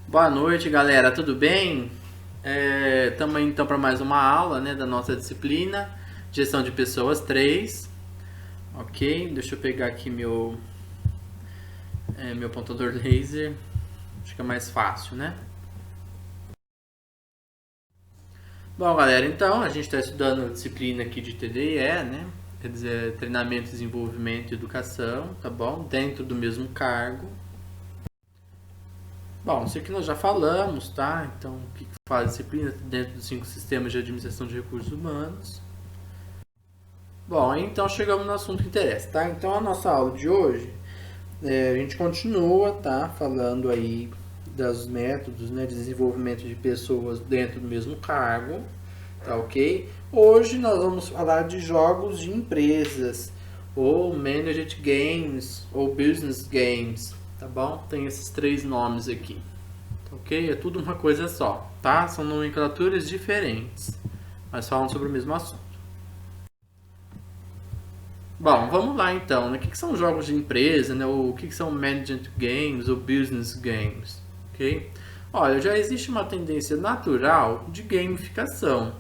Boa noite, galera. Tudo bem? Estamos aí então para mais uma aula, né, da nossa disciplina Gestão de Pessoas 3. Ok? Deixa eu pegar aqui meu pontador laser. Acho que é mais fácil, né? Bom, galera, então a gente está estudando a disciplina aqui de TDE, né? Quer dizer, treinamento, desenvolvimento e educação, tá bom? Dentro do mesmo cargo. Bom, isso aqui nós já falamos, tá? Então, o que faz a disciplina dentro dos 5 sistemas de administração de recursos humanos. Bom, então chegamos no assunto que interessa, tá? Então a nossa aula de hoje, a gente continua, tá? Falando aí dos métodos, né, de desenvolvimento de pessoas dentro do mesmo cargo, tá ok? Hoje nós vamos falar de jogos de empresas, ou managed games, ou business games, tá bom? Tem esses três nomes aqui, tá ok? É tudo uma coisa só, tá? São nomenclaturas diferentes, mas falam sobre o mesmo assunto. Bom, vamos lá então, né? O que são jogos de empresa, né? O que são management games ou business games, ok? Olha, já existe uma tendência natural de gamificação,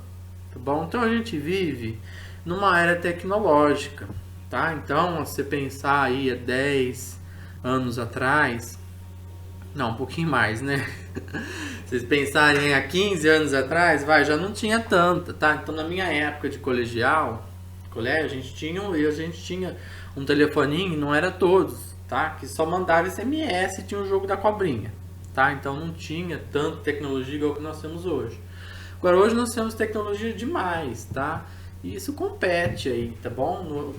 tá bom? Então a gente vive numa era tecnológica, tá? Então, se você pensar aí há 10 anos atrás, não, um pouquinho mais, né? Se vocês pensarem há 15 anos atrás, já não tinha tanta, tá? Então, na minha época de colégio, a gente tinha um telefoninho, não era todos, tá? Que só mandava SMS e tinha o jogo da cobrinha, tá? Então não tinha tanta tecnologia igual que nós temos hoje. Agora hoje nós temos tecnologia demais, tá? E isso compete aí, tá bom?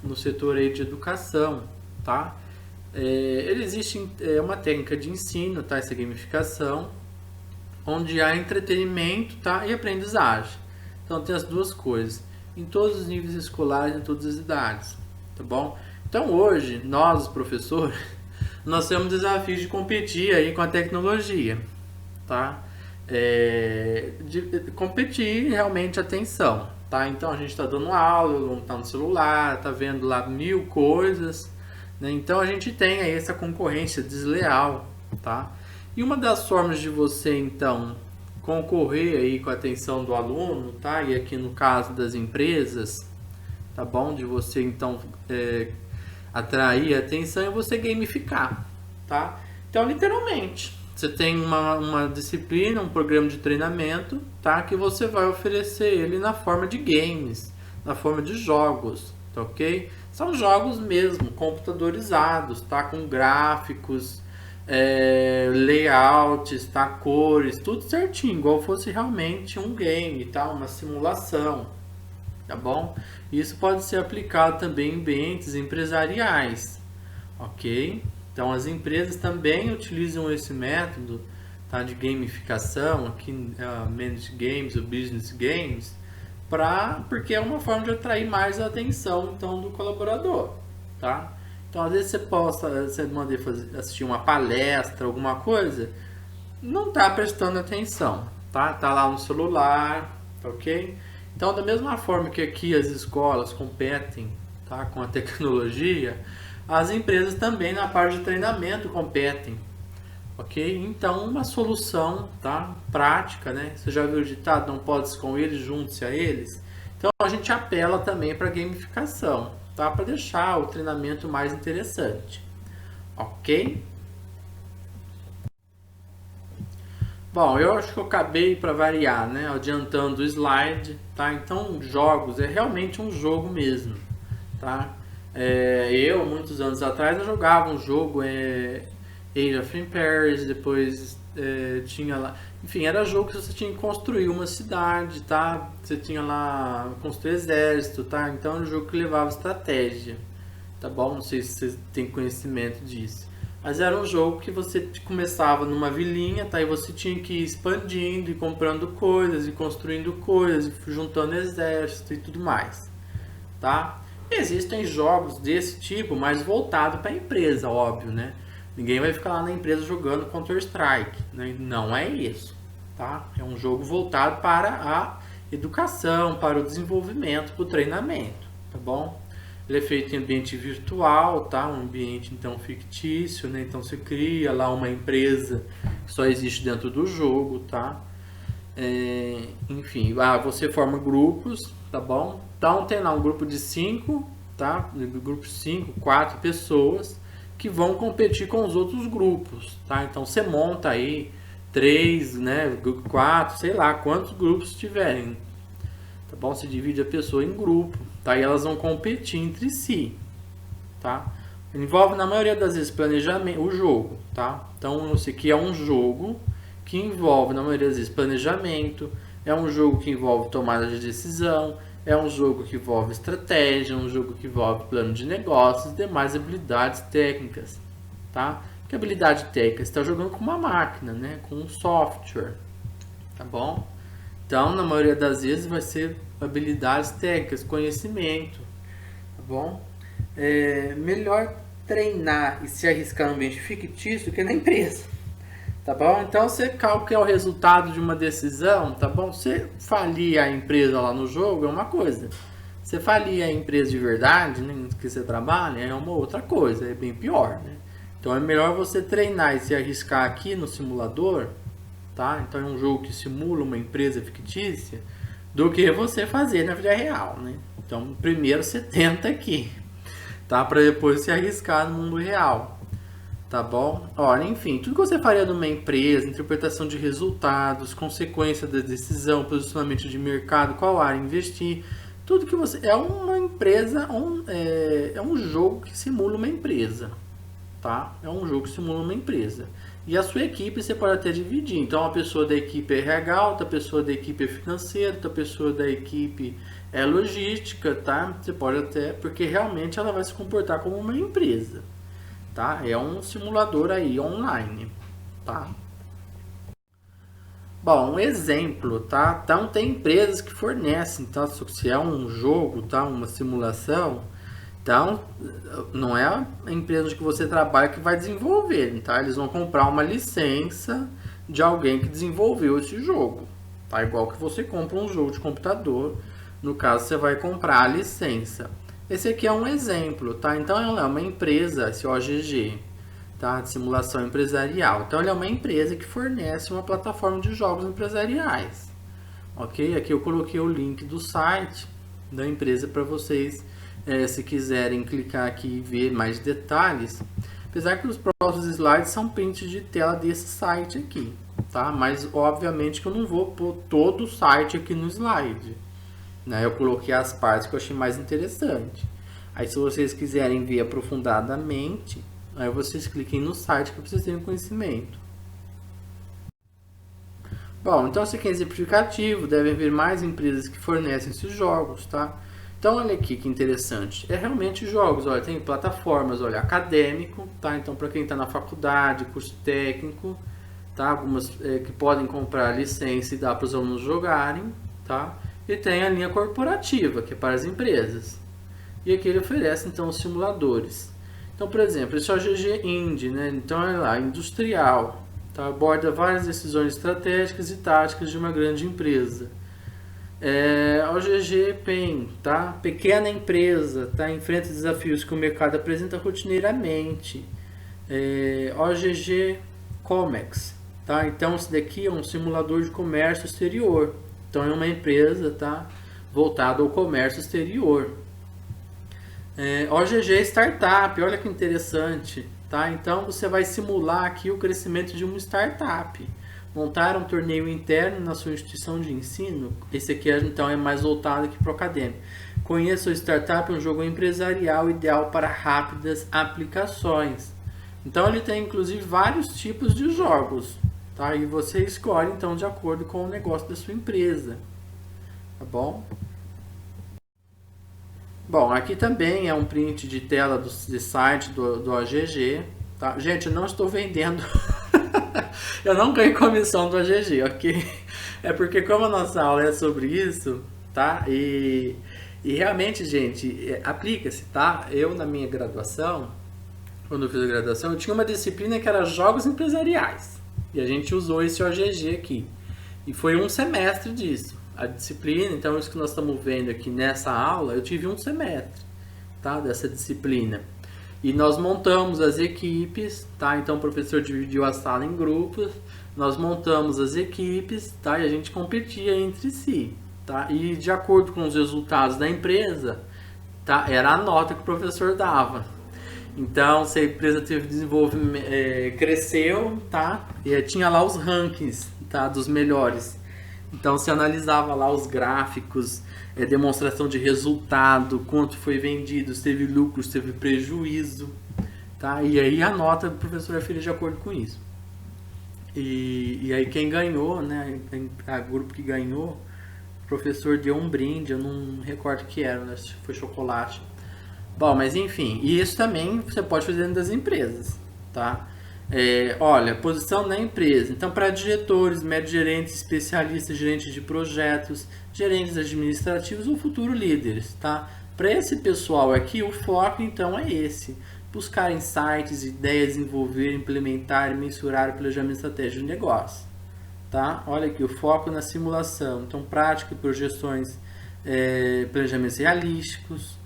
No setor aí de educação, tá? Ele existe uma técnica de ensino, tá? Essa gamificação, onde há entretenimento, tá? E aprendizagem. Então tem as duas coisas, em todos os níveis escolares, em todas as idades, tá bom? Então hoje, nós, professores, nós temos desafios de competir aí com a tecnologia, tá? De competir realmente atenção, tá? Então a gente está dando aula, o aluno está no celular, tá vendo lá mil coisas, né? Então a gente tem aí essa concorrência desleal, tá? E uma das formas de você então concorrer aí com a atenção do aluno, tá? E aqui no caso das empresas, tá bom? De você então atrair a atenção e você gamificar, tá? Então, literalmente, você tem uma disciplina, um programa de treinamento, tá? Que você vai oferecer ele na forma de games, na forma de jogos, tá ok? São jogos mesmo, computadorizados, tá? Com gráficos, layouts, tá? Cores, tudo certinho, igual fosse realmente um game, tá? Uma simulação, tá bom? Isso pode ser aplicado também em ambientes empresariais, ok? Então as empresas também utilizam esse método, tá, de gamificação, aqui Managed Games ou Business Games, porque é uma forma de atrair mais a atenção então do colaborador, tá? Então às vezes você manda assistir uma palestra, alguma coisa, não está prestando atenção, tá? Tá lá no celular, tá ok? Então, da mesma forma que aqui as escolas competem, tá, com a tecnologia, as empresas também na parte de treinamento competem, ok? Então, uma solução, tá, prática, né? Você já viu o ditado, não podes com eles, junte-se a eles. Então, a gente apela também para gamificação, tá? Para deixar o treinamento mais interessante, ok? Bom, eu acho que eu acabei para variar, né? Adiantando o slide, tá? Então, jogos é realmente um jogo mesmo, tá? Muitos anos atrás, eu jogava um jogo, Age of Empires, depois tinha lá... Enfim, era jogo que você tinha que construir uma cidade, tá? Você tinha lá, construir exército, tá? Então, era um jogo que levava estratégia, tá bom? Não sei se você tem conhecimento disso. Mas era um jogo que você começava numa vilinha, tá? E você tinha que ir expandindo e comprando coisas, e construindo coisas, e juntando exército e tudo mais, tá? Existem jogos desse tipo, mas voltado para a empresa, óbvio, né? Ninguém vai ficar lá na empresa jogando Counter-Strike, né? Não é isso, tá? É um jogo voltado para a educação, para o desenvolvimento, para o treinamento, tá bom? Ele é feito em ambiente virtual, tá? Um ambiente então fictício, né? Então você cria lá uma empresa só existe dentro do jogo, tá? Enfim, você forma grupos, tá bom? Então tem lá um grupo de 5, tá? Grupo de 5, 4 pessoas que vão competir com os outros grupos, tá? Então você monta aí 3, né, 4, sei lá quantos grupos tiverem, tá bom? Você divide a pessoa em grupo, tá? E elas vão competir entre si, tá? Envolve na maioria das vezes planejamento, o jogo, tá? Então esse aqui é um jogo que envolve na maioria das vezes planejamento, é um jogo que envolve tomada de decisão, é um jogo que envolve estratégia, um jogo que envolve plano de negócios e demais habilidades técnicas, tá? Que habilidade técnica? Você está jogando com uma máquina, né? Com um software, tá bom? Então, na maioria das vezes vai ser habilidades técnicas, conhecimento, tá bom? Melhor treinar e se arriscar no ambiente fictício do que na empresa, tá bom? Então, qual que é o resultado de uma decisão, tá bom? Você falir a empresa lá no jogo é uma coisa. Você falir a empresa de verdade, né, que você trabalha, é uma outra coisa, é bem pior, né? Então, é melhor você treinar e se arriscar aqui no simulador, tá? Então, é um jogo que simula uma empresa fictícia, do que você fazer na vida real, né? Então, primeiro você tenta aqui, tá? Para depois se arriscar no mundo real. Tá bom? Olha, enfim, tudo que você faria numa empresa, interpretação de resultados, consequência da decisão, posicionamento de mercado, qual área investir, tudo que você... É uma empresa, é um jogo que simula uma empresa, tá? É um jogo que simula uma empresa. E a sua equipe você pode até dividir. Então, uma pessoa da equipe é RH, outra pessoa da equipe é financeira, outra pessoa da equipe é logística, tá? Você pode até... Porque realmente ela vai se comportar como uma empresa. Tá? É um simulador aí online, tá? Bom, um exemplo, tá? Então tem empresas que fornecem, então se é um jogo, tá? Uma simulação, então não é a empresa que você trabalha que vai desenvolver, tá? Eles vão comprar uma licença de alguém que desenvolveu esse jogo, tá? Igual que você compra um jogo de computador, no caso você vai comprar a licença. Esse aqui é um exemplo, tá? Então ela é uma empresa, esse OGG, tá? De simulação empresarial. Então ela é uma empresa que fornece uma plataforma de jogos empresariais, ok? Aqui eu coloquei o link do site da empresa para vocês, se quiserem clicar aqui e ver mais detalhes. Apesar que os próximos slides são prints de tela desse site aqui, tá? Mas obviamente que eu não vou pôr todo o site aqui no slide, né? Eu coloquei as partes que eu achei mais interessante. Aí se vocês quiserem ver aprofundadamente, aí vocês cliquem no site que vocês tenham conhecimento. Bom, então esse aqui é exemplificativo, devem haver mais empresas que fornecem esses jogos, tá? Então olha aqui que interessante, é realmente jogos, olha, tem plataformas, olha, acadêmico, tá? Então para quem está na faculdade, curso técnico, tá? Algumas que podem comprar licença e dar para os alunos jogarem, tá? E tem a linha corporativa, que é para as empresas. E aqui ele oferece, então, os simuladores. Então, por exemplo, esse é o GG Indie, né? Então, é lá, industrial. Tá? Aborda várias decisões estratégicas e táticas de uma grande empresa. O GG PEN, tá? Pequena empresa, tá? Enfrenta desafios que o mercado apresenta rotineiramente. OGG Comex, tá? Então, esse daqui é um simulador de comércio exterior. Então, é uma empresa, tá? Voltada ao comércio exterior. OGG Startup, olha que interessante, tá? Então, você vai simular aqui o crescimento de uma startup. Montar um torneio interno na sua instituição de ensino. Esse aqui, então, é mais voltado aqui para o acadêmico. Conheça o Startup, um jogo empresarial ideal para rápidas aplicações. Então, ele tem, inclusive, vários tipos de jogos. Tá? E você escolhe, então, de acordo com o negócio da sua empresa. Tá bom? Bom, aqui também é um print de tela do site do OGG. Tá? Gente, eu não estou vendendo. Eu não ganho comissão do OGG, ok? É porque como a nossa aula é sobre isso, tá? E realmente, gente, aplica-se, tá? Eu, na minha graduação, quando eu fiz a graduação, eu tinha uma disciplina que era Jogos Empresariais. E a gente usou esse OGG aqui. E foi um semestre disso. A disciplina, então isso que nós estamos vendo aqui nessa aula, eu tive um semestre, tá? Dessa disciplina. E nós montamos as equipes, tá? Então o professor dividiu a sala em grupos, nós montamos as equipes, tá? E a gente competia entre si, tá? E de acordo com os resultados da empresa, tá? Era a nota que o professor dava. Então, se a empresa teve desenvolvimento, cresceu, tá? E tinha lá os rankings, tá? Dos melhores. Então, se analisava lá os gráficos, demonstração de resultado, quanto foi vendido, se teve lucro, se teve prejuízo, tá? E aí a nota do professor é feita de acordo com isso. E aí quem ganhou, né? A grupo que ganhou, o professor deu um brinde, eu não recordo o que era, né? Se foi chocolate. Bom, mas enfim, e isso também você pode fazer dentro das empresas, tá? Olha, posição na empresa. Então, para diretores, médios gerentes, especialistas, gerentes de projetos, gerentes administrativos ou futuro líderes, tá? Para esse pessoal aqui, o foco então é esse: buscar insights, ideias, desenvolver, implementar e mensurar o planejamento estratégico de negócio, tá? Olha aqui, o foco na simulação. Então, prática e projeções, planejamentos realísticos,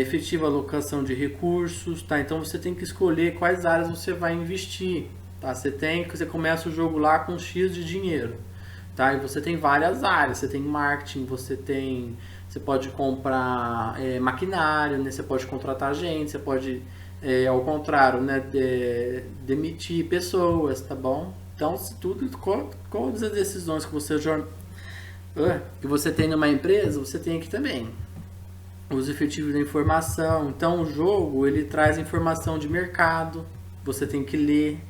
efetiva alocação de recursos, tá? Então você tem que escolher quais áreas você vai investir, tá? Você começa o jogo lá com X de dinheiro, tá? E você tem várias áreas, você tem marketing, você pode comprar maquinário, né? Você pode contratar gente, você pode, ao contrário, né? Demitir pessoas, tá bom? Então, se todas as decisões que você tem numa empresa, você tem aqui também. Os efetivos da informação. Então o jogo ele traz informação de mercado, você tem que ler,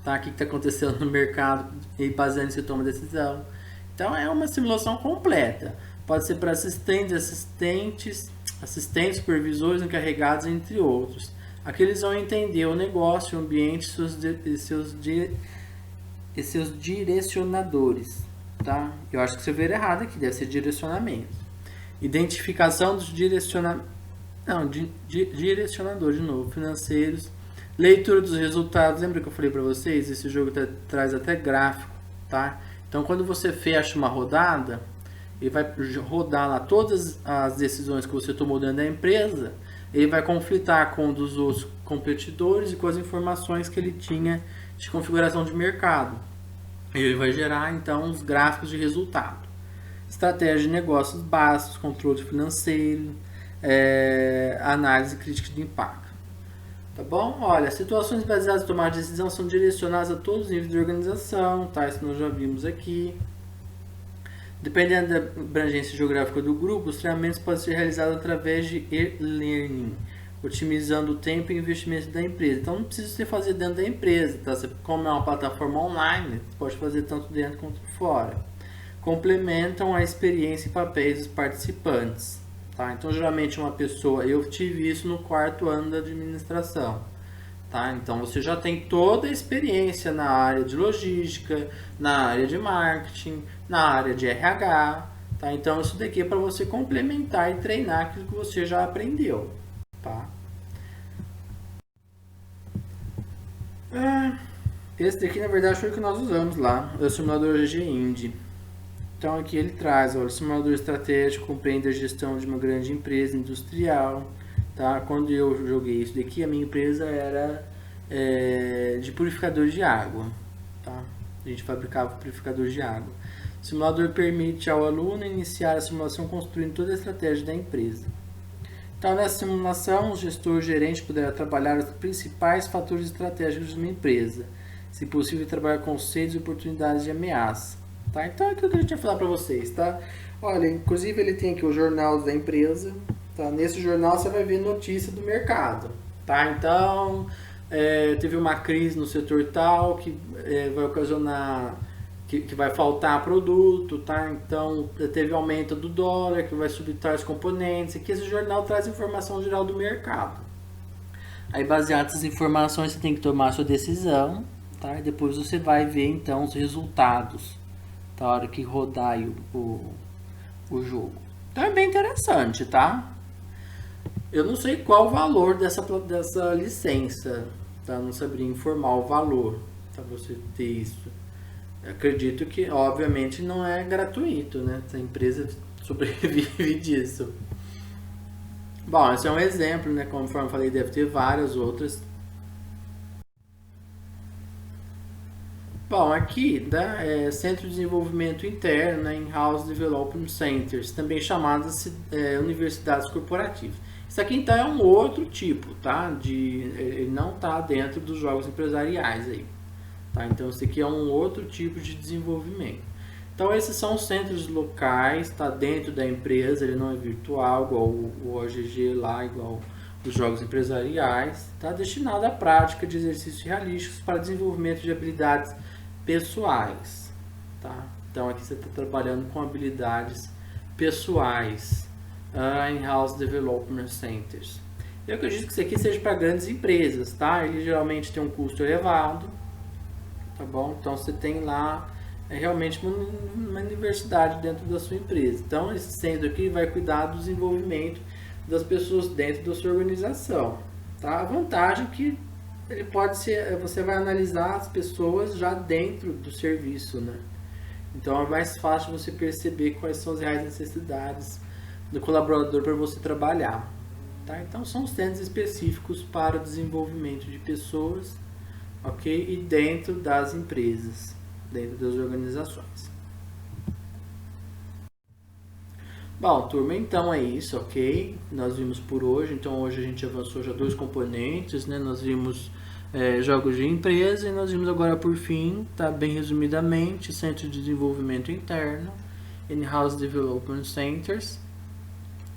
tá? O que está acontecendo no mercado e baseando você toma decisão. Então é uma simulação completa. Pode ser para assistentes, supervisores, encarregados, entre outros. Aqui eles vão entender o negócio, o ambiente e seus direcionadores, tá? Eu acho que você viu errado aqui, deve ser direcionamento. Identificação dos direcionadores de novo, financeiros, leitura dos resultados. Lembra que eu falei para vocês? Esse jogo traz até gráfico, tá? Então, quando você fecha uma rodada, ele vai rodar lá todas as decisões que você tomou dentro da empresa, ele vai conflitar com um dos outros competidores e com as informações que ele tinha de configuração de mercado. Ele vai gerar, então, os gráficos de resultado. Estratégia de negócios básicos, controle financeiro, análise crítica de impacto. Tá bom? Olha, situações baseadas em tomar decisão são direcionadas a todos os níveis de organização, tá? Isso nós já vimos aqui. Dependendo da abrangência geográfica do grupo, os treinamentos podem ser realizados através de e-learning, otimizando o tempo e investimento da empresa. Então não precisa você fazer dentro da empresa, tá? Como é uma plataforma online, você pode fazer tanto dentro quanto fora. Complementam a experiência e papéis dos participantes, tá? Então geralmente uma pessoa, eu tive isso no 4º ano da administração, tá? Então você já tem toda a experiência na área de logística, na área de marketing, na área de RH, tá? Então isso daqui é para você complementar e treinar aquilo que você já aprendeu, tá? Esse daqui na verdade foi o que nós usamos lá, o simulador GGIND. Então aqui ele traz, olha, o simulador estratégico compreende a gestão de uma grande empresa industrial, tá? Quando eu joguei isso daqui, a minha empresa era de purificador de água, tá? A gente fabricava purificador de água. O simulador permite ao aluno iniciar a simulação construindo toda a estratégia da empresa. Então nessa simulação, o gestor ou gerente poderá trabalhar os principais fatores estratégicos de uma empresa, se possível trabalhar conceitos e oportunidades de ameaça. Tá? Então é aquilo que eu tinha falado para vocês, tá? Olha, inclusive ele tem aqui o jornal da empresa, tá? Nesse jornal você vai ver notícia do mercado, tá? Então, teve uma crise no setor tal que vai ocasionar, que vai faltar produto, tá? Então, teve aumento do dólar, que vai subir tais componentes, e que esse jornal traz informação geral do mercado. Aí, baseado nessas informações, você tem que tomar a sua decisão, tá? E depois você vai ver, então, os resultados na hora que rodar aí o jogo. Então é bem interessante, tá? Eu não sei qual o valor dessa licença, tá? Não saberia informar o valor para você ter isso. Eu acredito que, obviamente, não é gratuito, né? Essa empresa sobrevive disso. Bom, esse é um exemplo, né? Conforme eu falei, deve ter várias outras. Bom, aqui, né, Centro de Desenvolvimento Interno, né, In-House Development Centers, também chamadas universidades corporativas. Isso aqui então é um outro tipo, tá? Ele não está dentro dos jogos empresariais aí, tá? Então esse aqui é um outro tipo de desenvolvimento. Então esses são os centros locais, está dentro da empresa, ele não é virtual, igual o OGG lá, igual os jogos empresariais. Está destinado à prática de exercícios realísticos para desenvolvimento de habilidades pessoais, tá? Então aqui você está trabalhando com habilidades pessoais, in-house development centers. Eu acredito que isso aqui seja para grandes empresas, tá? Ele geralmente tem um custo elevado, tá bom? Então você tem lá realmente uma universidade dentro da sua empresa. Então esse centro aqui vai cuidar do desenvolvimento das pessoas dentro da sua organização, tá? A vantagem é que ele pode ser, você vai analisar as pessoas já dentro do serviço, né? Então é mais fácil você perceber quais são as reais necessidades do colaborador para você trabalhar, tá? Então são centros específicos para o desenvolvimento de pessoas, ok? E dentro das empresas, dentro das organizações. Bom, turma, então é isso, ok? Nós vimos por hoje, então hoje a gente avançou já 2 componentes, né? Nós vimos jogos de empresa e nós vimos agora por fim, tá bem resumidamente, Centro de Desenvolvimento Interno, In-House Development Centers,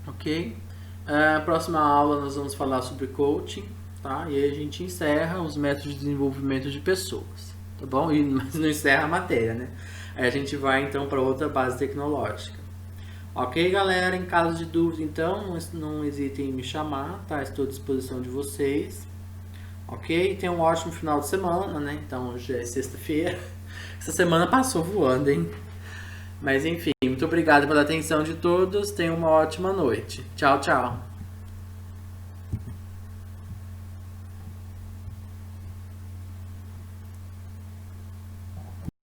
ok? Próxima aula nós vamos falar sobre coaching, tá? E aí a gente encerra os métodos de desenvolvimento de pessoas, tá bom? Mas não encerra a matéria, né? Aí a gente vai então para outra base tecnológica. Ok, galera? Em caso de dúvida, então, não hesitem em me chamar, tá? Estou à disposição de vocês. Ok? Tenham um ótimo final de semana, né? Então, hoje é sexta-feira. Essa semana passou voando, hein? Mas enfim, muito obrigado pela atenção de todos. Tenham uma ótima noite. Tchau, tchau.